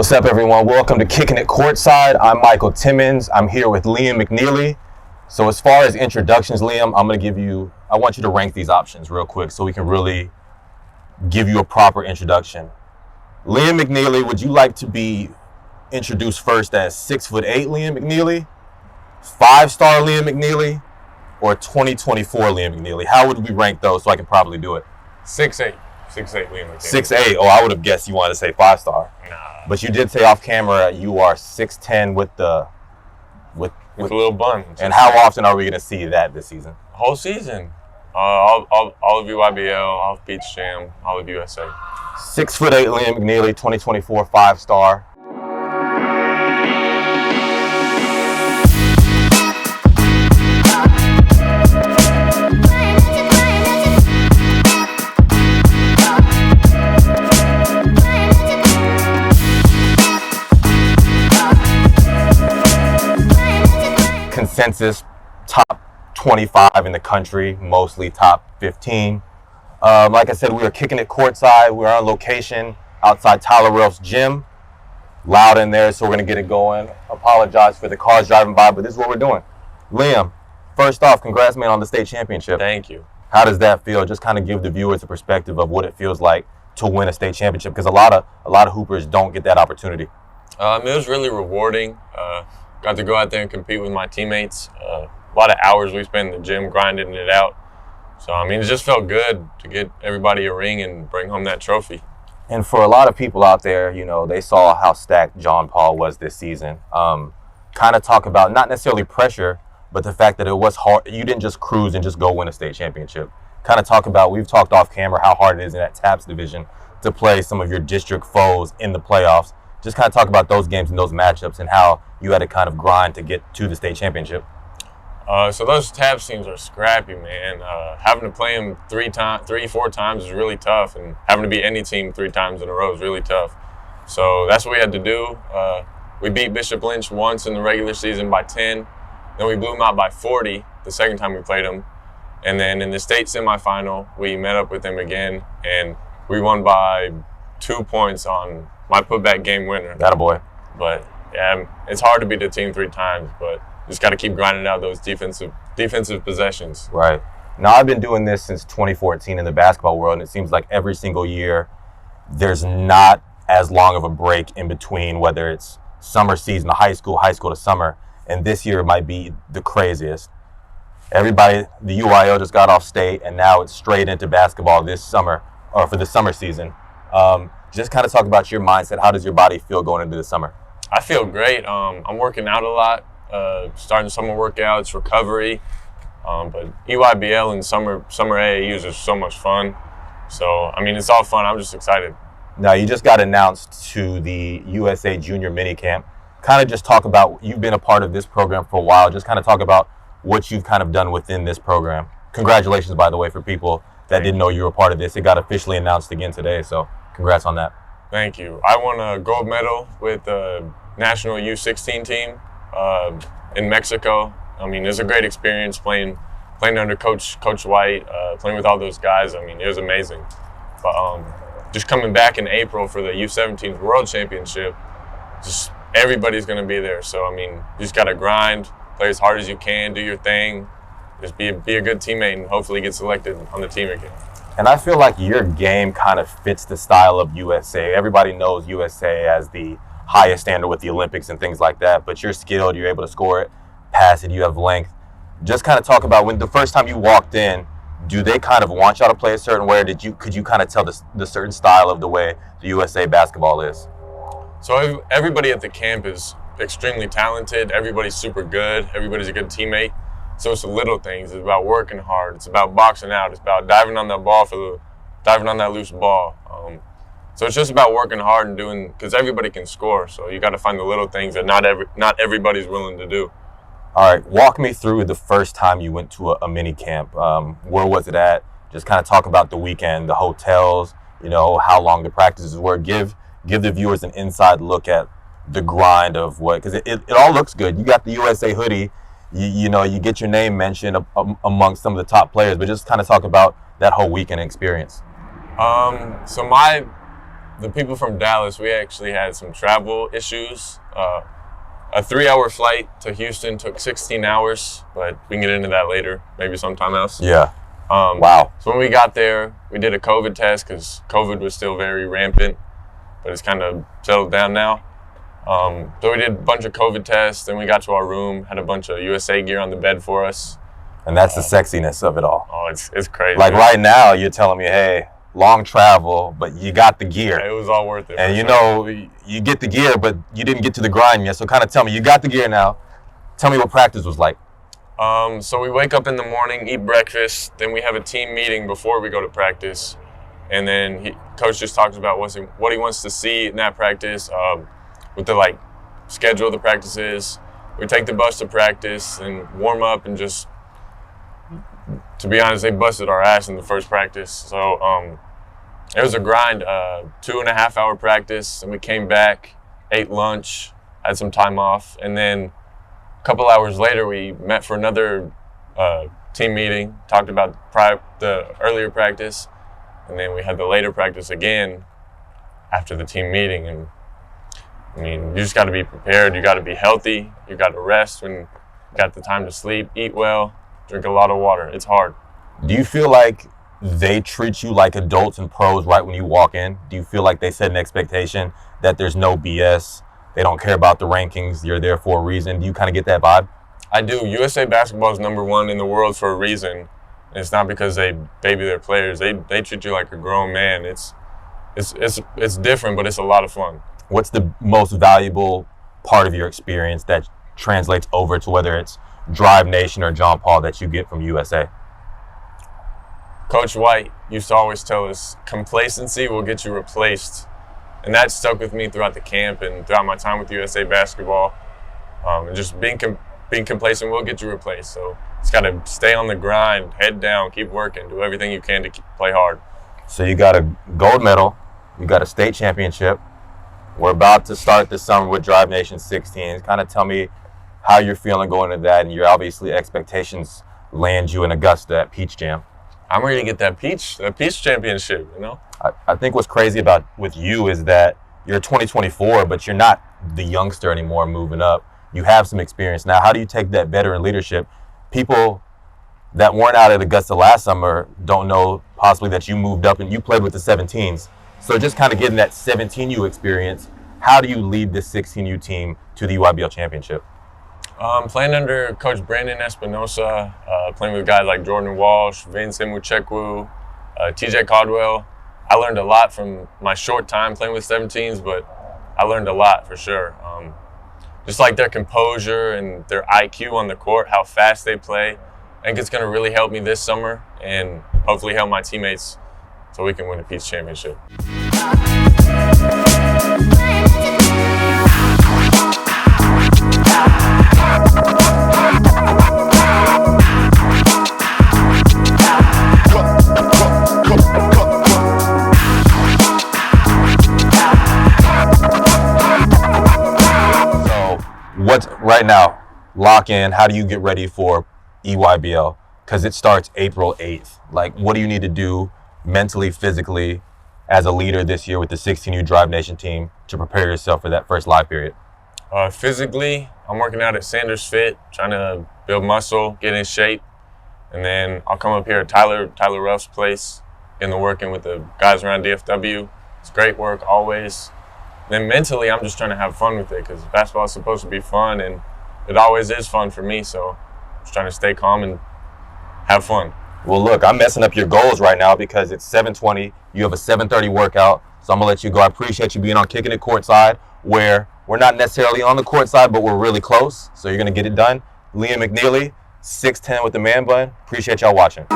What's up, everyone? Welcome to Kickin It Courtside. I'm Michael Timmins. I'm here with Liam McNeely. So as far as introductions, Liam, I want you to rank these options real quick so we can really give you a proper introduction. Liam McNeely, would you like to be introduced first as 6'8" Liam McNeely, 5-star Liam McNeely, or 2024 Liam McNeely? How would we rank those so I can probably do it? 6'8". 6'8" Liam McNeely. 6'8". Oh, I would have guessed you wanted to say 5-star. Nah. But you did say off camera you are 6'10" with a little bun. And how often are we going to see that this season? Whole season. All of EYBL, all of Beach Jam, all of USA. 6'8" Liam McNeely, 2024 5-star. Consensus top 25 in the country, mostly top 15. Like I said, we are kicking it courtside. We're on location outside Tyler Ralph's gym. Loud in there, so we're going to get it going. Apologize for the cars driving by, but this is what we're doing. Liam, first off, congrats, man, on the state championship. Thank you. How does that feel? Just kind of give the viewers a perspective of what it feels like to win a state championship, because a lot of hoopers don't get that opportunity. It was really rewarding. Got to go out there and compete with my teammates. A lot of hours we spent in the gym grinding it out. So, I mean, it just felt good to get everybody a ring and bring home that trophy. And for a lot of people out there, you know, they saw how stacked John Paul was this season. Kind of talk about not necessarily pressure, but the fact that it was hard. You didn't just cruise and just go win a state championship. Kind of talk about, we've talked off camera how hard it is in that TAPS division to play some of your district foes in the playoffs. Just kind of talk about those games and those matchups and how you had to kind of grind to get to the state championship. So those TAPS teams are scrappy, man. Having to play them 4 times is really tough, and having to beat any team 3 times in a row is really tough. So that's what we had to do. We beat Bishop Lynch once in the regular season by 10. Then we blew them out by 40 the second time we played them. And then in the state semifinal, we met up with them again, and we won by 2 points on my putback game winner. That a boy. But yeah, it's hard to beat the team 3 times, but just got to keep grinding out those defensive possessions. Right. Now, I've been doing this since 2014 in the basketball world, and it seems like every single year there's not as long of a break in between, whether it's summer season to high school to summer, and this year might be the craziest. Everybody, the UIL just got off state, and now it's straight into basketball this summer, or for the summer season. Just kind of talk about your mindset. How does your body feel going into the summer? I feel great. I'm working out a lot, starting summer workouts, recovery. But EYBL and summer AAUs is so much fun. So, I mean, it's all fun. I'm just excited. Now, you just got announced to the USA Junior Minicamp. Kind of just talk about, you've been a part of this program for a while. Just kind of talk about what you've kind of done within this program. Congratulations, by the way, for people that didn't know you were a part of this. It got officially announced again today, so congrats on that. Thank you. I won a gold medal with the national U16 team in Mexico. I mean, it was a great experience playing under Coach White, playing with all those guys. I mean, it was amazing. But just coming back in April for the U17 World Championship, just everybody's going to be there. So, I mean, you just got to grind, play as hard as you can, do your thing, just be a good teammate, and hopefully get selected on the team again. And I feel like your game kind of fits the style of USA. Everybody knows USA as the highest standard with the Olympics and things like that, but you're skilled, you're able to score it, pass it, you have length. Just kind of talk about when the first time you walked in, do they kind of want y'all to play a certain way, or could you kind of tell the certain style of the way the USA basketball is? So everybody at the camp is extremely talented. Everybody's super good. Everybody's a good teammate. So it's the little things. It's about working hard. It's about boxing out. It's about diving on that loose ball. So it's just about working hard and doing, because everybody can score. So you got to find the little things that not everybody's willing to do. All right, walk me through the first time you went to a mini camp. Where was it at? Just kind of talk about the weekend, the hotels, you know, how long the practices were. Give the viewers an inside look at the grind of what, because it all looks good. You got the USA hoodie. You know, you get your name mentioned amongst some of the top players, but just kind of talk about that whole weekend experience. So the people from Dallas, we actually had some travel issues. A 3-hour flight to Houston took 16 hours, but we can get into that later, maybe sometime else. Yeah. Wow. So when we got there, we did a COVID test because COVID was still very rampant, but it's kind of settled down now. So we did a bunch of COVID tests, then we got to our room, had a bunch of USA gear on the bed for us. And that's the sexiness of it all. Oh, it's crazy. Like right now, you're telling me, hey, long travel, but you got the gear. Yeah, it was all worth it. And you know, you get the gear, but you didn't get to the grind yet. So kind of tell me, you got the gear now. Tell me what practice was like. So we wake up in the morning, eat breakfast, then we have a team meeting before we go to practice. And then coach just talks about what he wants to see in that practice, with the schedule of the practices. We take the bus to practice and warm up, and just, to be honest, they busted our ass in the first practice. So it was a grind, 2.5 hour practice, and we came back, ate lunch, had some time off, and then a couple hours later we met for another team meeting, talked about the earlier practice, and then we had the later practice again after the team meeting. And I mean, you just got to be prepared, you got to be healthy, you got to rest when you got the time to sleep, eat well, drink a lot of water. It's hard. Do you feel like they treat you like adults and pros right when you walk in? Do you feel like they set an expectation that there's no BS? They don't care about the rankings. You're there for a reason. Do you kind of get that vibe? I do. USA basketball is #1 in the world for a reason. And it's not because they baby their players. They treat you like a grown man. It's different, but it's a lot of fun. What's the most valuable part of your experience that translates over to whether it's Drive Nation or John Paul that you get from USA? Coach White used to always tell us, complacency will get you replaced. And that stuck with me throughout the camp and throughout my time with USA basketball. And just being complacent will get you replaced. So it's got to stay on the grind, head down, keep working, do everything you can to play hard. So you got a gold medal, you got a state championship. We're about to start this summer with Drive Nation 16. Kind of tell me how you're feeling going into that, and your obviously expectations land you in Augusta at Peach Jam. I'm ready to get that Peach championship, you know? I think what's crazy with you is that you're 2024, but you're not the youngster anymore moving up. You have some experience now. How do you take that veteran leadership? People that weren't out at Augusta last summer don't know possibly that you moved up and you played with the 17s. So just kind of getting that 17U experience, how do you lead this 16U team to the EYBL championship? Playing under Coach Brandon Espinosa, playing with guys like Jordan Walsh, Vince Imuchekwu, TJ Caldwell. I learned a lot from my short time playing with 17s, but I learned a lot for sure. Just like their composure and their IQ on the court, how fast they play. I think it's going to really help me this summer and hopefully help my teammates so we can win a Peach championship. What's right now, lock in, how do you get ready for EYBL? Because it starts April 8th. Like, what do you need to do mentally, physically, as a leader this year with the 16U Drive Nation team to prepare yourself for that first live period? Physically, I'm working out at Sanders Fit, trying to build muscle, get in shape. And then I'll come up here at Tyler Ruff's place, getting to working with the guys around DFW. It's great work always. Then mentally, I'm just trying to have fun with it because basketball is supposed to be fun, and it always is fun for me. So I'm just trying to stay calm and have fun. Well, look, I'm messing up your goals right now because it's 7:20. You have a 7:30 workout, so I'm going to let you go. I appreciate you being on Kickin It Courtside, where we're not necessarily on the court side, but we're really close. So you're going to get it done. Liam McNeely, 6'10" with the man bun. Appreciate y'all watching.